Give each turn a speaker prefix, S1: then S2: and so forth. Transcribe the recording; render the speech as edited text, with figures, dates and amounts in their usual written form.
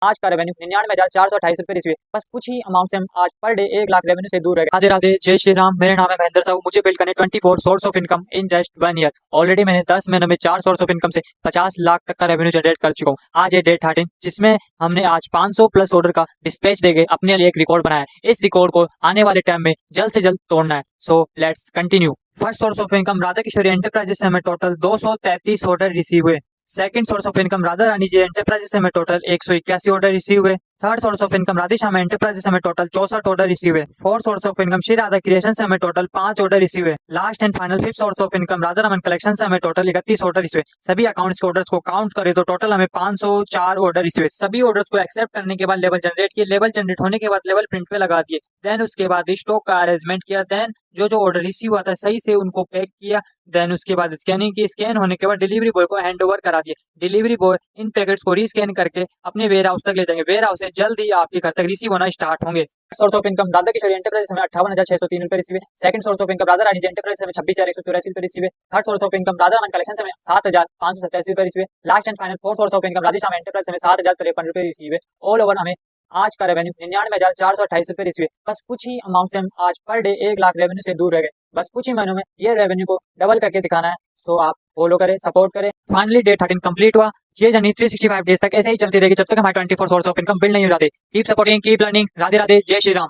S1: आज का रेवेन्यू 99,428 रुपए रिसीव। बस कुछ ही अमाउंट से हम आज पर डे 1 लाख रेवेन्यू से दूर रह गए। राधे राधे, जय श्री राम। मेरे नाम है महेंद्र साहू। मुझे बिल्ड करने 24 source of income in just 1 year. Already मैंने 10 महीनों में 4 सोर्स ऑफ इनकम से 50 लाख तक का रेवेन्यू जनरेट कर चुका हूँ। आज है डे 13, जिसमें हमने आज 500 प्लस ऑर्डर का डिस्पैच देके अपने लिए एक रिकॉर्ड बनाया है। इस रिकॉर्ड को आने वाले टाइम में जल्द से जल्द तोड़ना है। So let's continue. First source of income Radha Kishori enterprises से हमें टोटल 233 ऑर्डर रिसीव हुए। Second source of income Radha Rani ji enterprises से हमें टोटल 181 ऑर्डर रिसीव हुए। Third source of income Radheshyam enterprises से हमें टोटल 64 ऑर्डर रिसीव हुए। Fourth source of income Shri Radha creation से हमें टोटल 5 ऑर्डर रिसीव हुए। Last and final fifth source of income Radha Raman collection से हमें टोटल 31 ऑर्डर रिसीव हुए। सभी अकाउंट्स के ऑर्डर्स को काउंट करें तो टोटल हमें 504 ऑर्डर रिसीव हुए। सभी ऑर्डर्स को एक्सेप्ट करने के बाद लेवल जनरेट किए। लेवल जनरेट होने के बाद लेवल प्रिंट पे लगा दिए। देन उसके बाद स्टॉक का अरेंजमेंट किया। देन जो जो ऑर्डर रिसीव हुआ था सही से उनको पैक किया। देन उसके बाद स्कैनिंग की। स्कैन होने के बाद डिलीवरी बॉय को हैंड ओवर करा दिए। डिलीवरी बॉय इन पैकेट्स को रीस्कैन करके अपने वेयर हाउस तक ले जाएंगे। वेयर हाउस से जल्द ही आपके घर तक रिसीव होना स्टार्ट होंगे। Source of income Radha Kishori enterprise हमें 58,603 रुपए रिसीव है। Second source of income Radha Rani ji enterprise हमें 26,184 रुपए रिसीव है। Third source of income Radha Raman collection हमें 7,587 रुपए रिसीव है। Last and final fourth source of income Radheshyam enterprise हमें 7,053 रुपए रिसीव है। ऑल ओवर हमें आज का रेवेन्यू 99,428 रुपए रिसीव है। बस कुछ ही अमाउंट से हम आज पर डे 1 लाख रेवेन्यू से दूर रह गए। बस कुछ ही महीनों में ये रेवेन्यू को डबल करके दिखाना है। सो आप फॉलो करें, सपोर्ट करें। फाइनली डे 13 कंप्लीट हुआ। ये जर्नी 365 डेज तक ऐसे ही चलती रहेगी जब तक हमारे 24 सोर्स ऑफ इनकम बिल्ड नहीं हो जाते। Keep supporting, keep learning. Radhe Radhe, जय श्री राम।